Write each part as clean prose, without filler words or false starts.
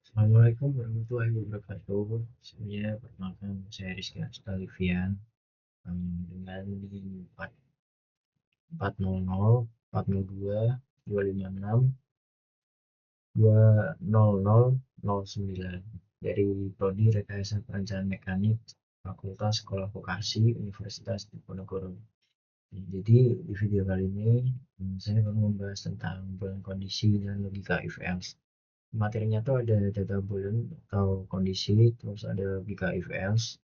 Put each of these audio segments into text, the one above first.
Assalamualaikum warahmatullahi wabarakatuh. Sebelumnya perkenalkan saya Rizky Astalivian dengan NIM 400 402 256 20009 dari Prodi Rekayasa Perencanaan Mekanik Fakultas Sekolah Vokasi Universitas Diponegoro. Jadi di video kali ini saya akan membahas tentang bulan kondisi dan logika if else. Materinya tuh ada data boolean atau kondisi, terus ada logika if else,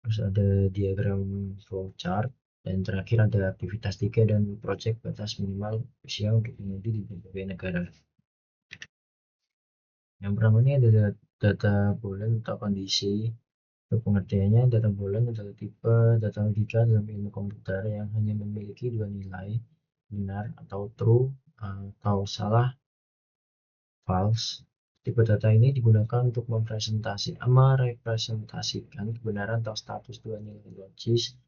terus ada diagram flowchart, dan terakhir ada aktivitas 3 dan project batas minimal usia untuk mengemudi di berbagai negara. Yang pertama ini ada data boolean atau kondisi. Untuk pengertiannya, data boolean adalah tipe data logika dalam ilmu komputer yang hanya memiliki dua nilai, benar atau true atau salah, false. Tipe data ini digunakan untuk merepresentasikan kebenaran atau status dua nilai logis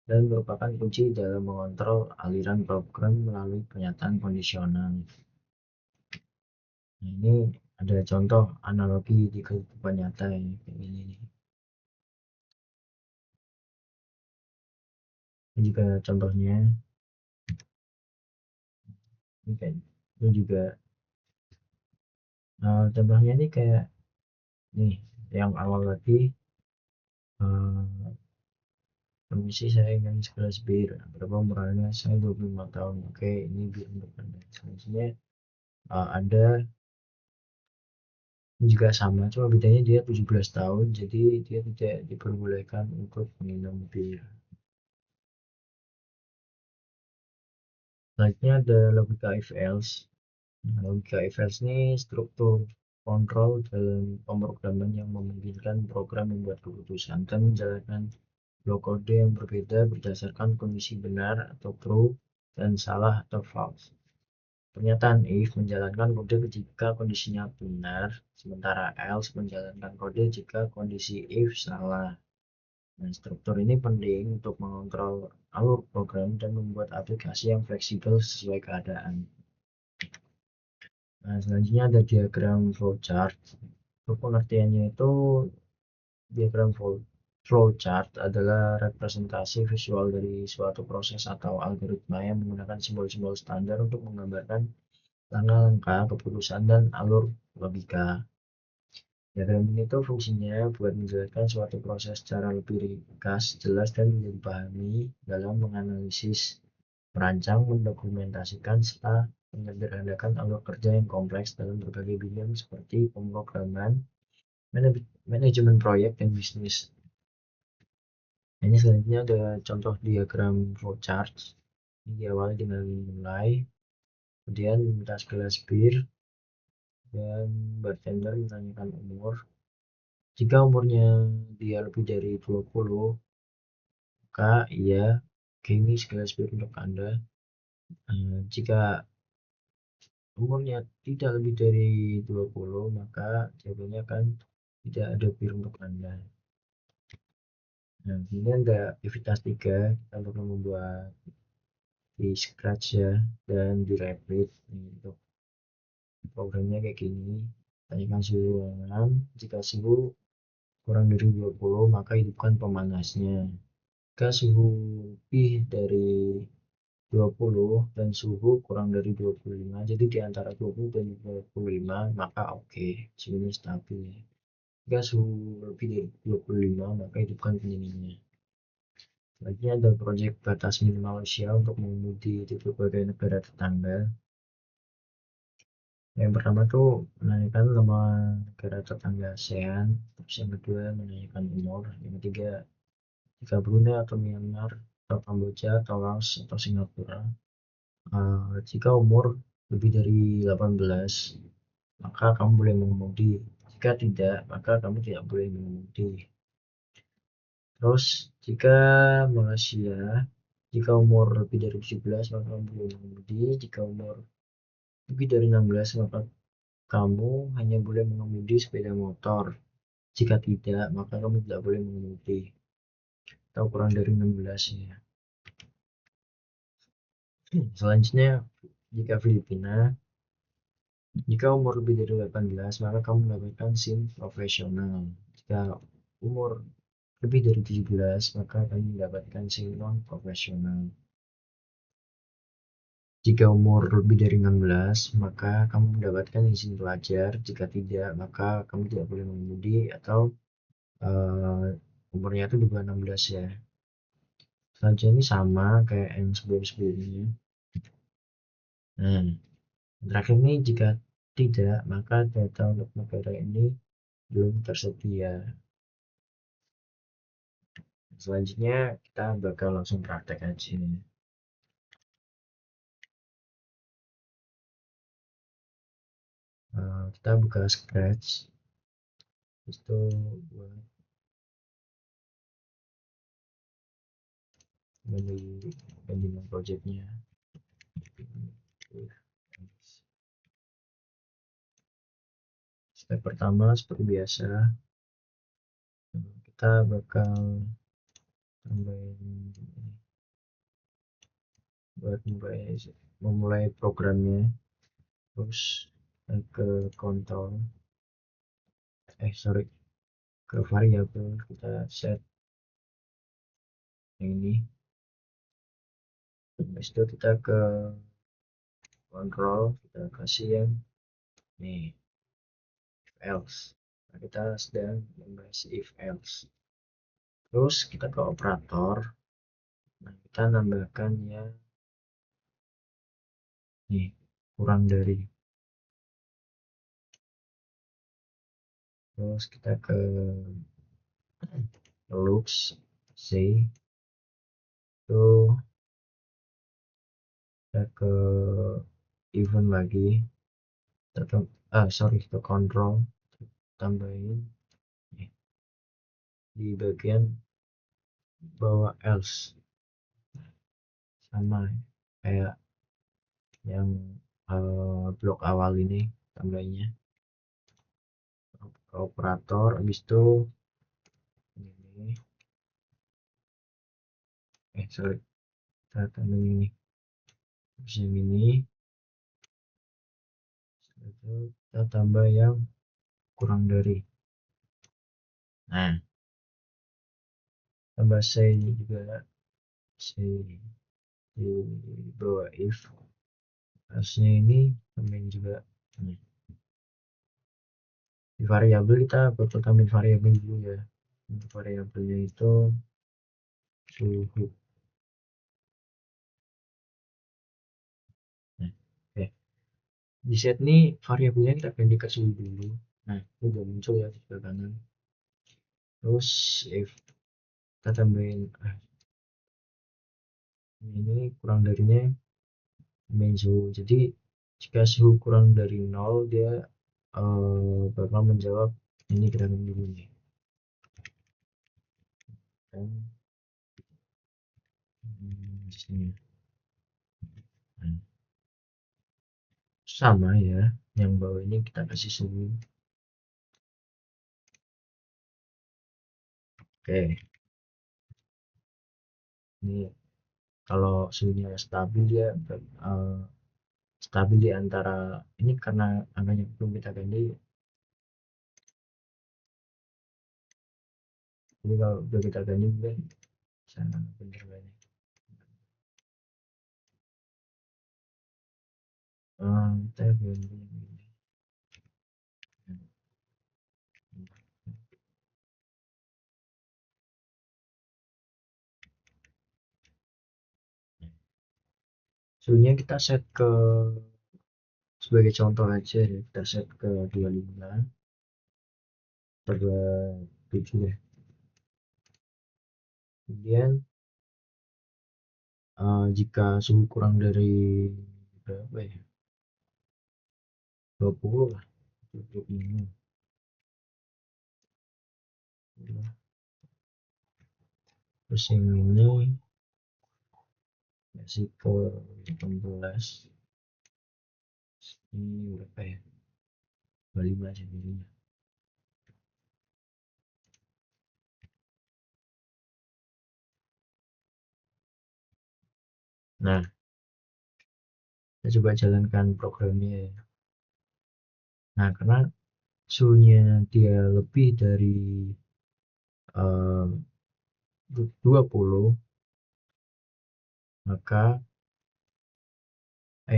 dan merupakan kunci dalam mengontrol aliran program melalui pernyataan kondisional. Nah, ini ada contoh analogi di kehidupan nyata ya, kayak gini nih. Ini juga contohnya, ini kayak ini juga contohnya ini kayak nih yang awal lagi, permisi saya ingin segelas bir, berapa murahnya? Saya 25 tahun. Oke, ini bir untuk Anda. Selanjutnya ada ini juga sama, cuma bedanya dia 17 tahun, jadi dia tidak diperbolehkan untuk minum bir. Selanjutnya ada logika if else. Nah, logika if else ini struktur kontrol dalam pemrograman yang memungkinkan program membuat keputusan dan menjalankan blok kode yang berbeda berdasarkan kondisi benar atau true dan salah atau false. Pernyataan if menjalankan kode jika kondisinya benar, sementara else menjalankan kode jika kondisi if salah. Nah, struktur ini penting untuk mengontrol alur program dan membuat aplikasi yang fleksibel sesuai keadaan. Nah, selanjutnya ada diagram flowchart. Untuk pengertiannya itu, diagram flowchart adalah representasi visual dari suatu proses atau algoritma yang menggunakan simbol-simbol standar untuk menggambarkan langkah-langkah keputusan dan alur logika. Diagram ini tuh fungsinya buat menjelaskan suatu proses secara lebih ringkas, jelas, dan mudah dipahami dalam menganalisis, merancang, mendokumentasikan, serta menyederhanakan alur kerja yang kompleks dalam berbagai bidang seperti pemrograman, manajemen proyek, dan bisnis. Ini selanjutnya ada contoh diagram flowchart. Ini diawali dengan nilai, kemudian minta segelas bir, dan bartender menanyakan umur. Jika umurnya dia lebih dari 20, maka iya, oke, ini segelas bir untuk Anda. Jika umurnya tidak lebih dari 20, maka jawabannya akan tidak ada bir untuk Anda. Nah, ini ada aktivitas 3, kita perlu membuat di scratch ya, dan di Replit. Untuk programnya kayak gini, tanyakan suhu ruangan, jika suhu kurang dari 20, maka hidupkan pemanasnya. Jika suhu lebih dari 20 dan suhu kurang dari 25, jadi di antara 20 dan 25, maka oke, suhunya stabil. Jika suhu lebih dari 25, maka hidupkan pendinginnya. Selanjutnya ada proyek batas minimal usia untuk mengemudi di berbagai negara tetangga. Yang pertama tuh menanyakan nama negara tetangga ASEAN, terus yang kedua menanyakan umur, yang ketiga jika Brunei atau Myanmar atau Kamboja atau Laos atau Singapura. Jika umur lebih dari 18, maka kamu boleh mengemudi. Jika tidak, maka kamu tidak boleh mengemudi. Terus, jika Malaysia, jika umur lebih dari 17, maka kamu boleh mengemudi. Jika umur lebih dari 16, maka kamu hanya boleh mengemudi sepeda motor. Jika tidak, maka kamu tidak boleh mengemudi. Atau kurang dari 16 ya. Selanjutnya, jika Filipina, Jika umur lebih dari 18, maka kamu mendapatkan SIM profesional. Jika umur lebih dari 17, maka kamu mendapatkan SIM non-profesional. Jika umur lebih dari 16, maka kamu mendapatkan izin pelajar. Jika tidak, maka kamu tidak boleh mengemudi atau umurnya itu di bawah 16 ya. Selanjutnya ini sama kayak yang sebelum-sebelumnya. Nah, terakhir ini jika tidak, maka data untuk negara ini belum tersedia. Selanjutnya kita bakal langsung praktek aja. Kita buka Scratch, itu buat manajemen projectnya. Step pertama seperti biasa, kita bakal tambahin buat memulai programnya. Terus ke kontrol, sorry, ke variabel kita set yang ini. Habis itu kita ke kontrol, kita kasih yang nih if else. Nah, kita sedang membahas if else. Terus kita ke operator. Nah, kita nambahkan ya nih kurang dari. Terus kita ke loops say itu kita ke event lagi. Sorry, ke control tambahin nih, di bagian bawah else sama kayak yang blok awal ini tambahnya ke operator. Habis itu ini sorry, kita tambahin ini. Habis yang ini kita tambah yang kurang dari. Nah, tambah say juga, say di bawah if. Harusnya ini tambahin juga nih. Di variabel kita bakal tambahin variabel dulu ya. Untuk variabelnya itu suhu. Nah, oke. Di set nih variabelnya kita ganti ke suhu dulu. Nah, ini udah muncul ya di sebelah kanan. Terus if kita tambahin ini kurang darinya main suhu. Jadi jika suhu kurang dari 0, dia bakal menjawab ini gerakan dulu nih. Dan sini. Nah, sama ya, yang bawah ini kita kasih suhu. Oke, ini kalau suhunya stabil dia stabil di antara ini karena angkanya belum kita ganti. Jadi kalau udah kita ganti mungkin sana bener banyak. Kita ganti ini. Suhunya kita set ke sebagai contoh aja ya, kita set ke 25 per 7 deh. Kemudian jika suhu kurang dari berapa ya, 20 lah, 25. Terus yang ini kasih ke 18. Ini berapa ya, 25 sendirinya. Nah, kita coba jalankan programnya ya. Nah, karena suhunya dia lebih dari 20, maka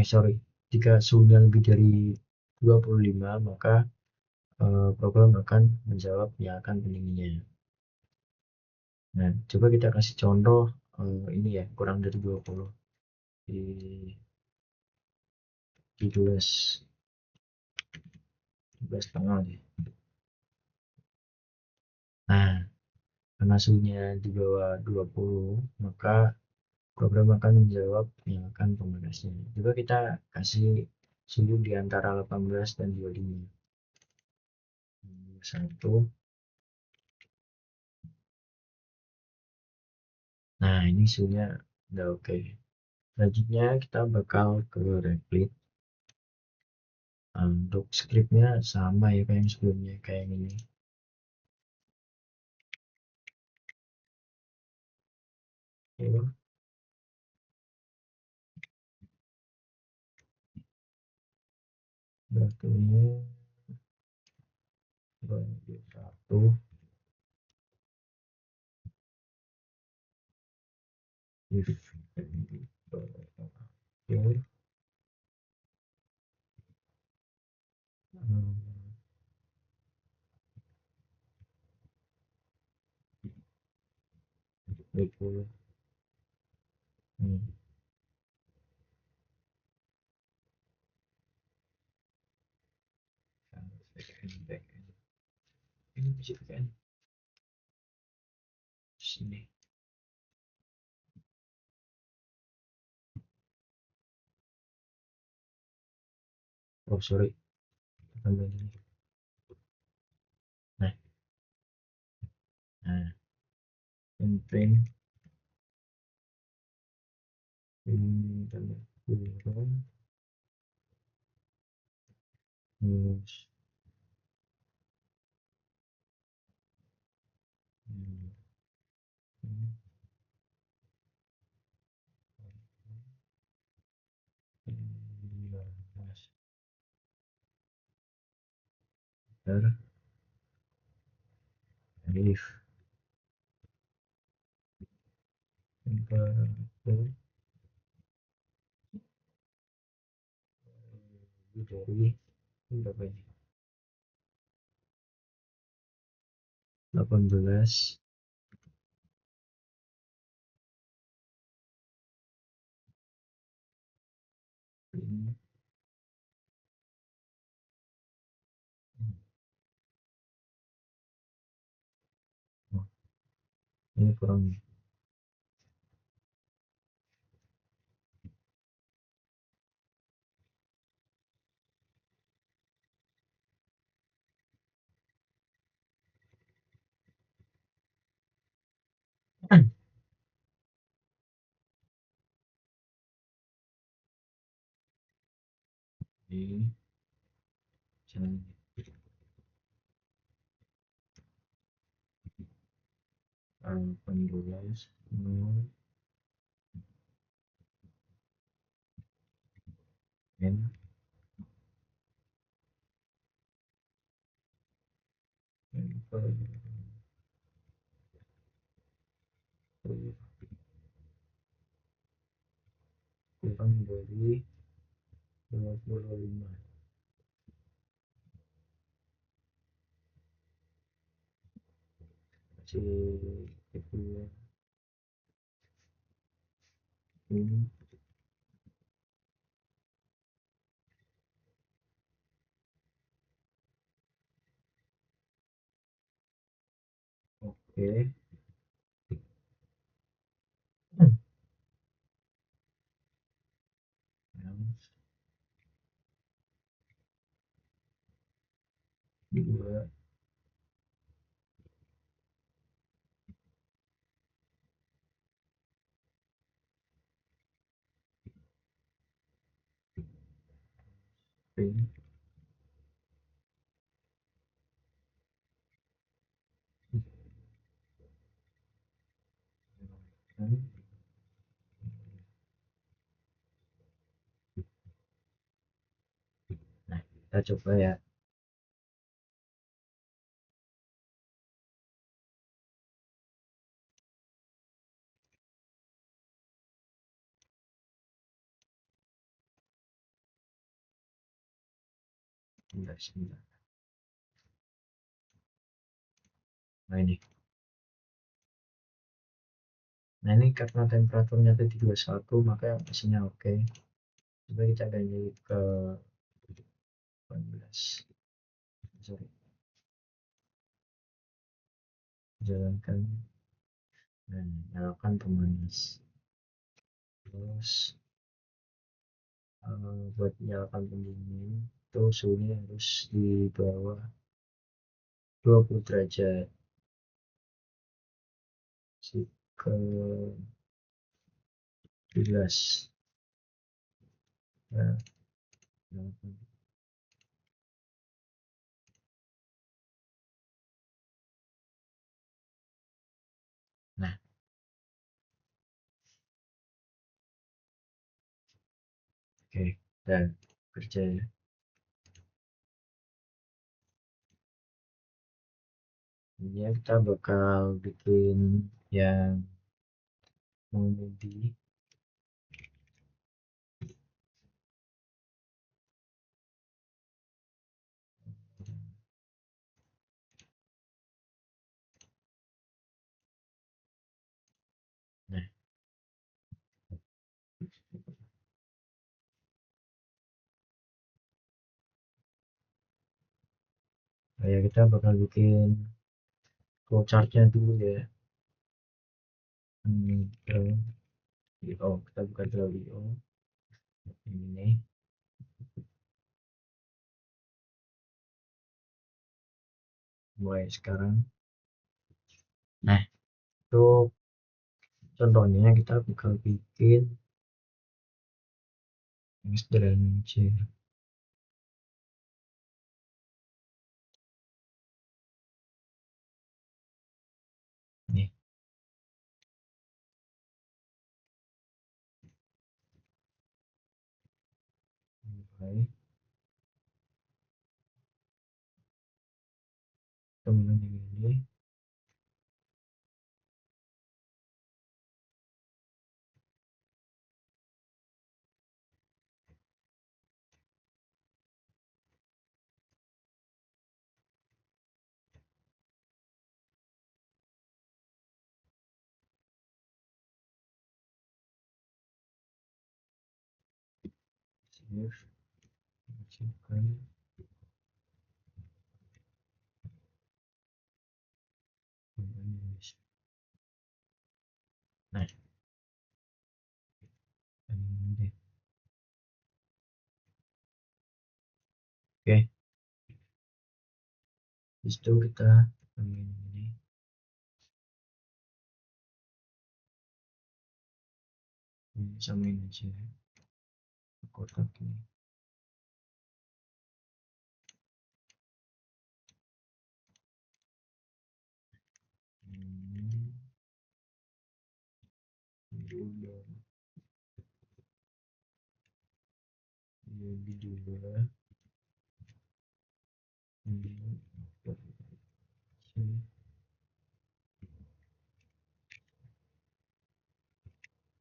sorry, jika suhunya lebih dari 25, maka program akan menjawab nyalakan pendinginnya. Nah, coba kita kasih contoh ini ya, kurang dari 20 di 12 setengah deh. Nah, karena suhunya di bawah 20, maka program akan menjawab nyalakan pemanasnya. Coba kita kasih suhu di antara 18 dan 25. Satu. Nah, ini suhunya udah oke. Selanjutnya kita bakal ke Replit. Untuk scriptnya sama ya kayak yang sebelumnya, kayak ini. Oke, waktunya bagi satu, if oke, itu ini bisa kan sini. Oh sorry, tambah ini. Nah, nah, print ini tambah kurang terus ter if temperatur dari berapa ini, 18 ini, oh, ini kurang ini jangan penulis nol n kurang dari 25. Masih kedua ini oke. Yang dua print nah kita coba ya. sebentar. Nah ini. Nah ini karena temperaturnya tadi 21, maka hasilnya oke. Coba kita ganti ke 18. Sorry, jalankan. Dan nyalakan pemanas. Terus buat nyalakan pendingin itu suhunya harus di bawah 20 derajat. Ke 17. Nah, nah, oke, dan kerja ya. Ini kita bakal bikin yang mengemudi. Nah, kayak kita bakal bikin flowchartnya dulu ya. Terus kita buka dulu IO ini. Mulai sekarang. Nah, itu contohnya kita bakal bikin yang sederhana aja. Nih, mulai temen ini. Save, masukkan Indonesia. Nah, ini deh. Oke, di situ kita ambil ini samain aja kotak ini. Dua, ini dua, ini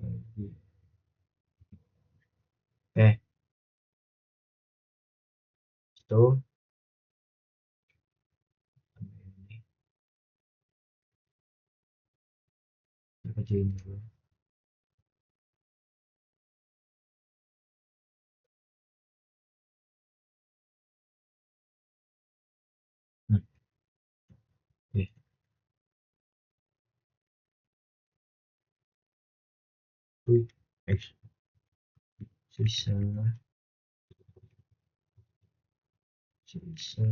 lagi. Itu ini kita kerjain dulu. Nah, oke. Wih, sisa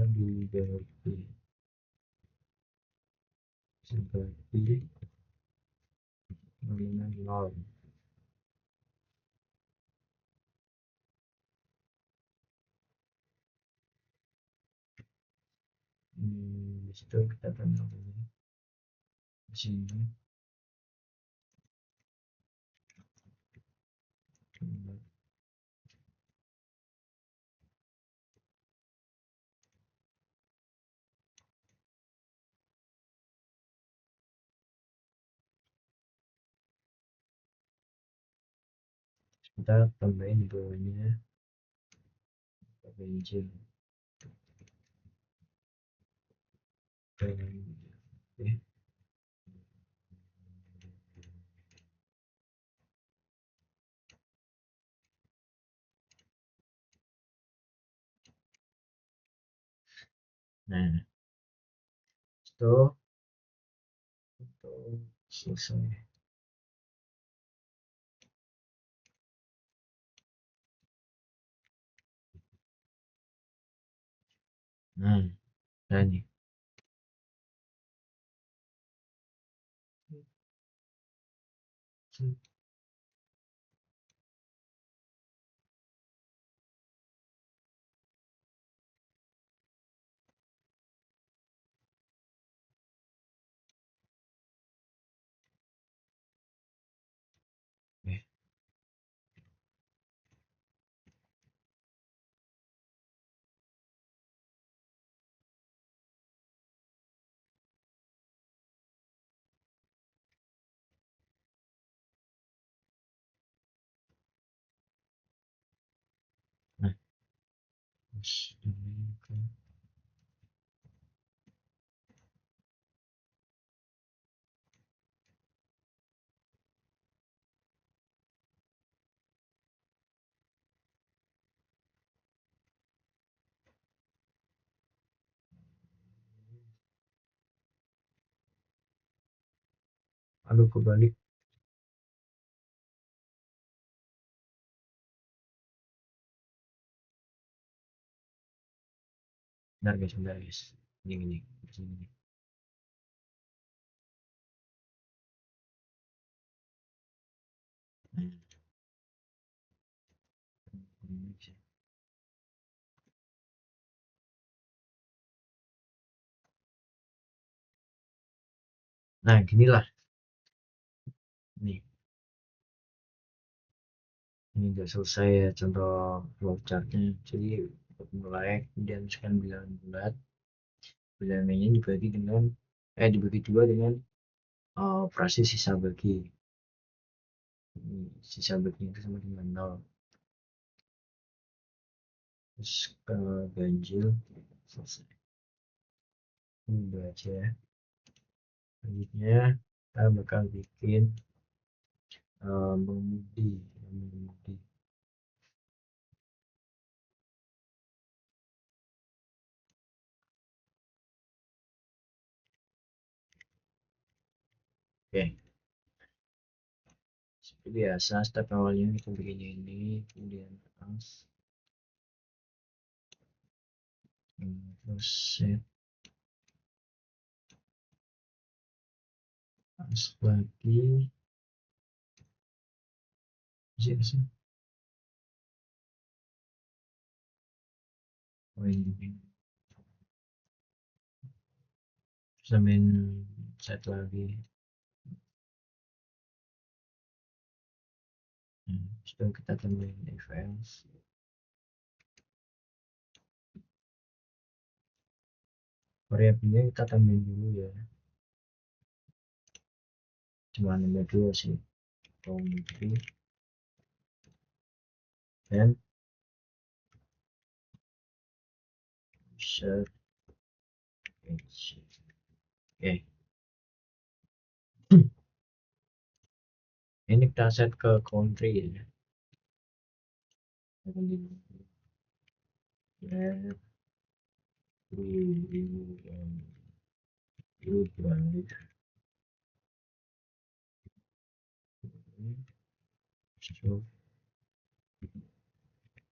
dibagi sebagai nominal 0. Di situ kita tambah ini di sini. Kita tambahin di bawahnya bensin. Oke. Nah, itu selesai. Nah, nah nih. Eh, Nah, terus ini kan. Aduh, kebalik. Bentar guys. Ini. Sini. Nah, ini. Nah, ginilah. Nih, ini udah selesai ya contoh flowchartnya. Jadi mulai kemudian misalkan bilangan bulat, bilangannya dibagi dua dengan operasi sisa bagi. Sisa baginya itu sama dengan nol. Terus ke ganjil selesai. Ini dua aja ya. Selanjutnya kita bakal bikin mengemudi. Oke, seperti biasa step awalnya kita bikin ini, kemudian terus set lagi sih. Oh ini sambil set lagi. Setelah kita tambahin events, variabelnya kita tambahin dulu ya, cuma nambah dua sih, country dan user page. Oke, ini kita set ke country ya. Let you drive so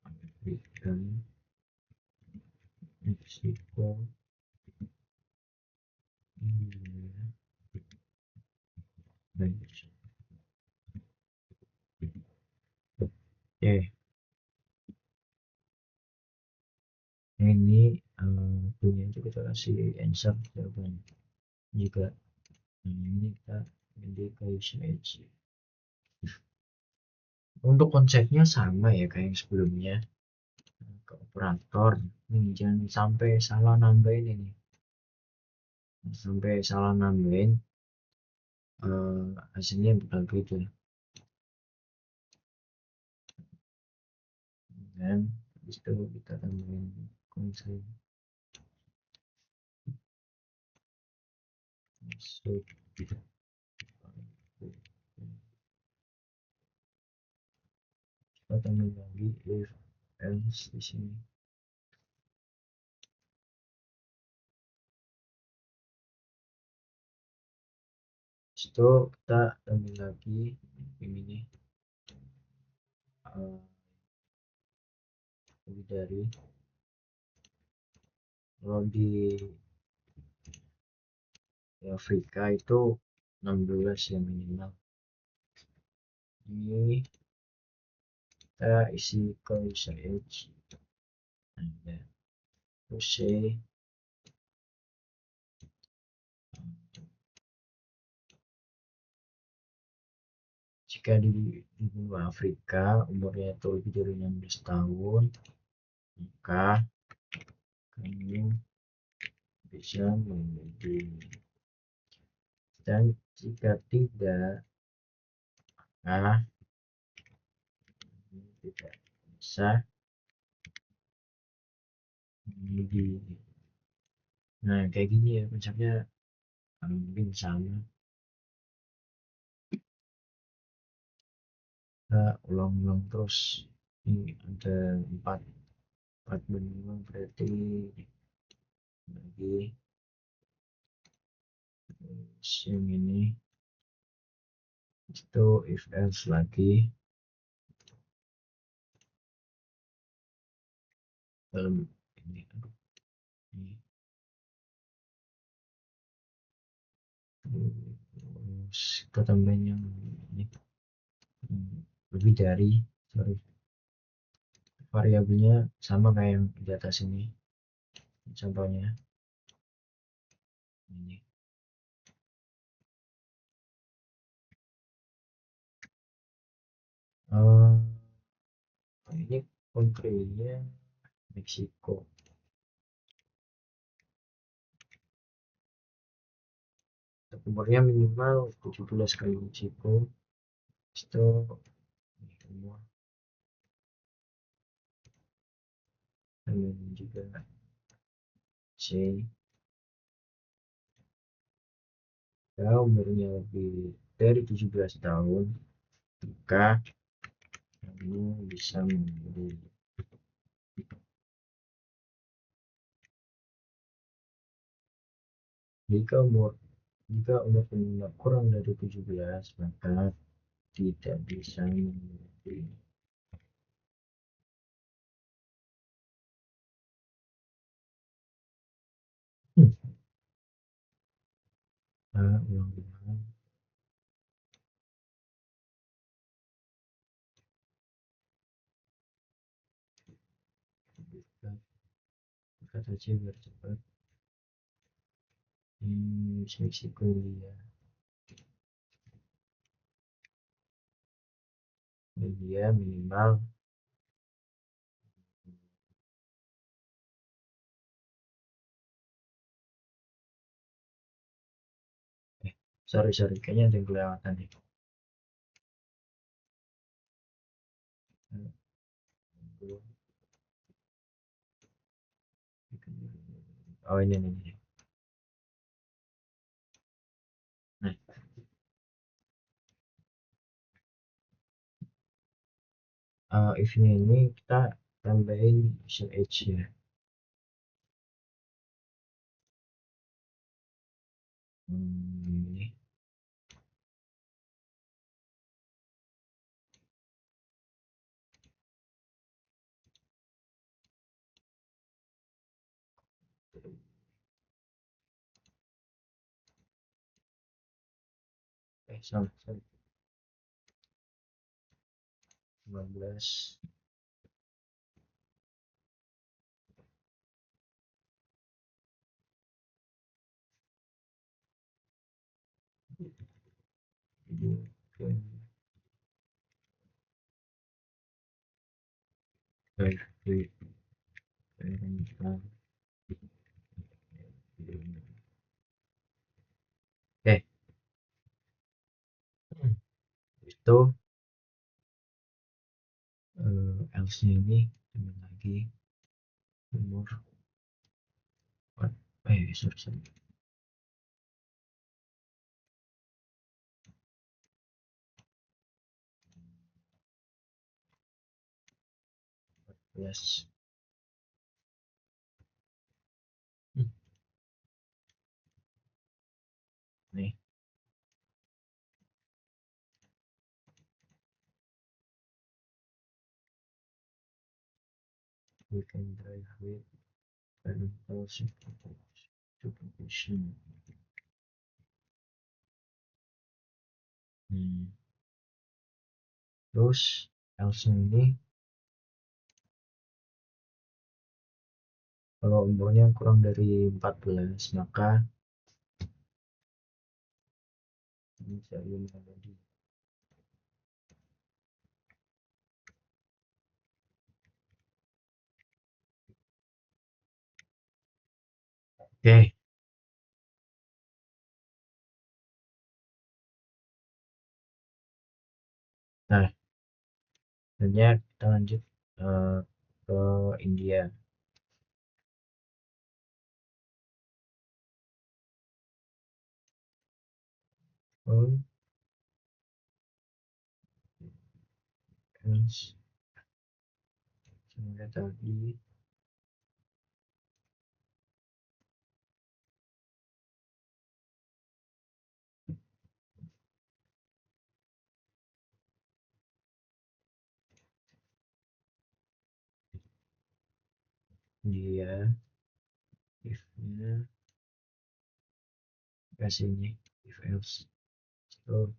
American Mexico Bench. Oke, ini punya itu kita kasih answer jawaban juga. Ini kita ganti ke usage. Untuk konsepnya sama ya kayak yang sebelumnya, ke operator. Ini jangan sampai salah nambahin ini, hasilnya bakal beda. Dan habis itu kita tambahin konsep So, kita tambahin lagi if else di sini. Itu kita tambahin lagi ini nih, lebih dari, kalau di Afrika itu 16 ya minimal. Ini kita isi ke user age, ada terus say jika di benua Afrika umurnya itu lebih dari 16 tahun, maka kamu bisa menjadi, dan jika tidak, maka tidak bisa menjadi. Nah, kayak gini ya konsepnya, mungkin sama. Kita ulang-ulang terus. Ini ada empat benua, berarti lagi yang ini itu if else lagi dalam ini, ini. Terus kita tambahin yang ini, lebih dari, sorry, variabelnya sama kayak yang di atas ini, contohnya ini. Ini country-nya Meksiko. Umurnya minimal 17 kali Meksiko. Itu umur, dan juga C. Ya, umurnya lebih dari 17 tahun, maka kamu bisa membeli. Jika umur jika umur pengguna kurang dari 17, maka tidak bisa membeli. Ulang-ulang. Kata aja biar cepat. Meksiko dia. Dia minimal, sorry kayaknya ada yang kelewatan nih. Oh, ini. Nah, if-nya ini kita tambahin user age ya. Ini salah, 15. Oke, itu else-nya ini tambah lagi umur, sorry. Yes. Hmm, nih, we can drive with parental supervision. Hmm. Terus Elsa ini kalau umurnya kurang dari 14 maka bisa menjadi. Oke, nah selanjutnya kita lanjut eh, ke India. Oh, terus sebenarnya tadi dia if-nya kasih ini if else. So,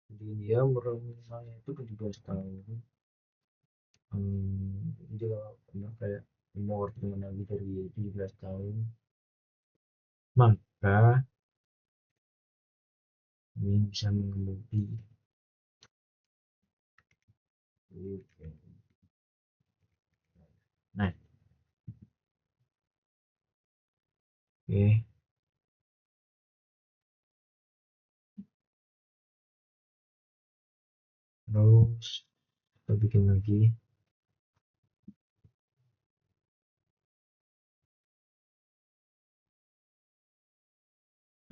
jadi dia umurnya itu 17 tahun. Jadi kalau benar kayak umur dengan lebih dari 17 tahun maka ini bisa mengemudi. Nah, oke, terus kita bikin lagi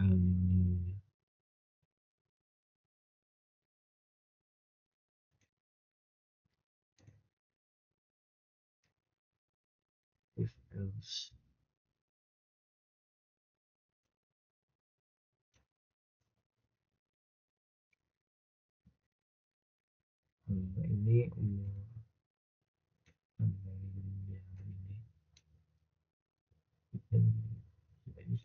um, if else. Ini umur yang ini bikin ini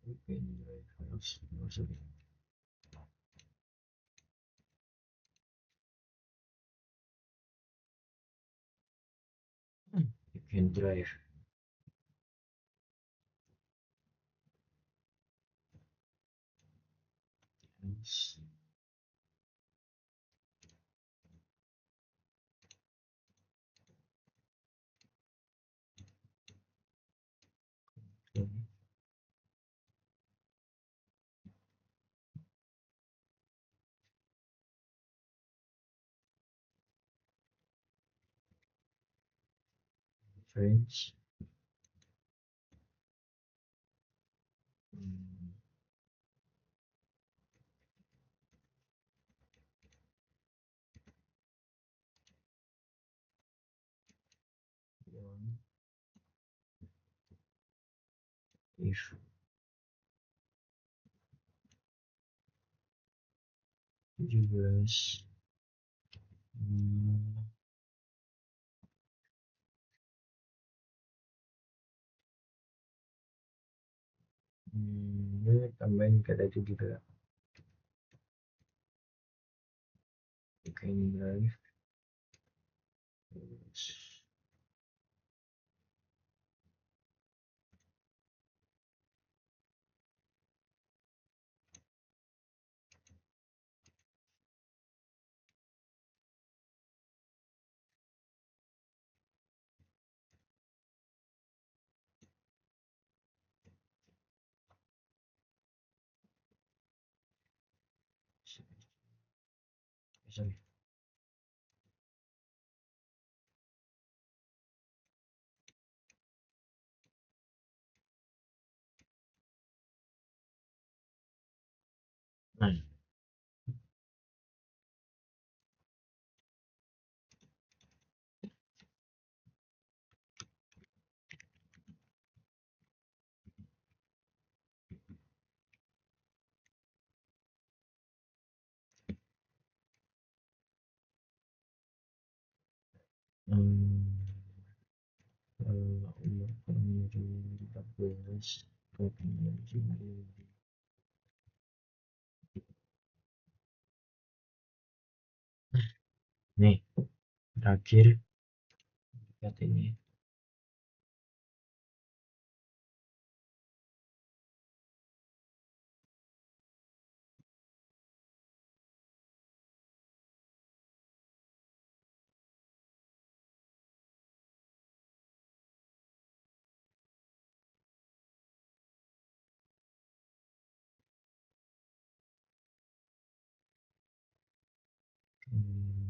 bikin files maksudnya bikin drive files range one if 17 ini tambahin kata itu juga bikin drive sorry Nah, hmm, umur kurang dari 14 ke 9. Nih, terakhir lihat ini. Hmm,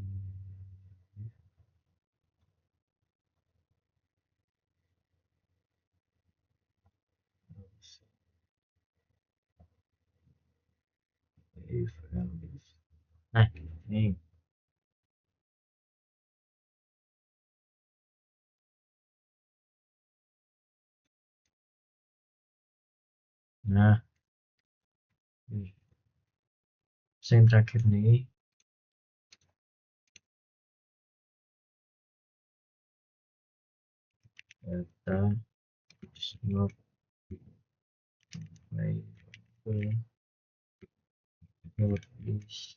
if else. Nah, nih. Nah, nih. Yang terakhir nih, data is not available for this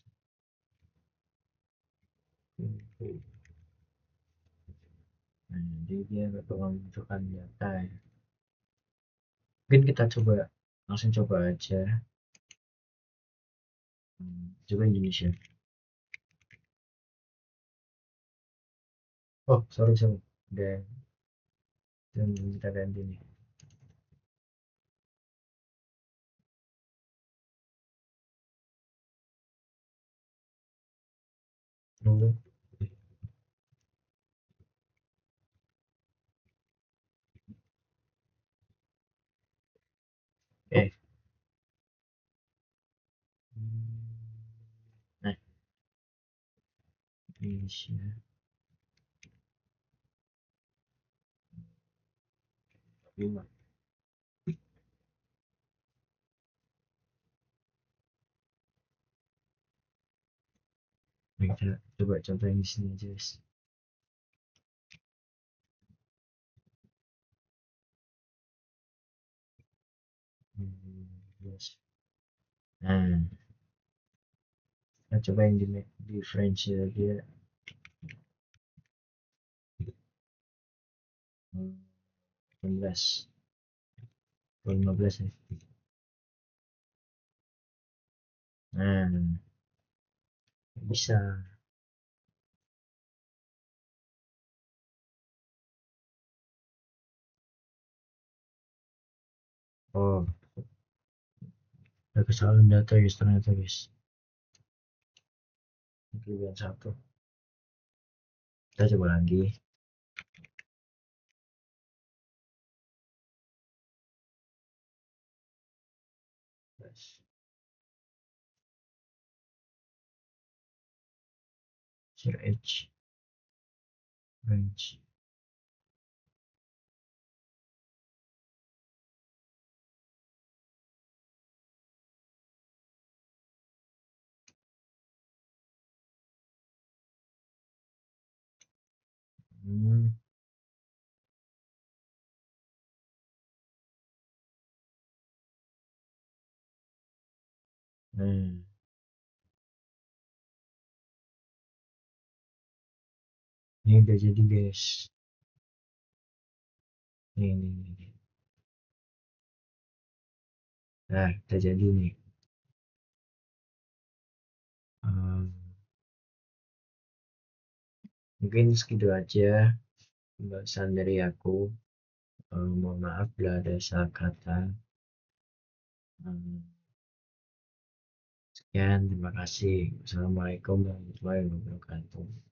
info. Nah, jadi dia bakal menunjukkan data ya. Mungkin kita coba langsung coba aja. Coba Indonesia. Oh, sorry sorry. Udah, dan kita ganti nih. Nunggu. Eh, nah, Indonesia. Lima. Nah, kita coba contoh yang di sini aja, guys. Yes. Nah, kita coba yang di French ya, dia 18 atau 15 ya. Nah, bisa. Oh, ada kesalahan data guys ternyata guys. Kelebihan satu. Kita coba lagi. Yes. Share edge range. Hmm. Nah, ini udah jadi guys. Ini. Nah, udah jadi nih. Um, mungkin segitu aja pembahasan dari aku. Mohon maaf bila ada salah kata. Um, sekian, terima kasih. Assalamualaikum warahmatullahi wabarakatuh.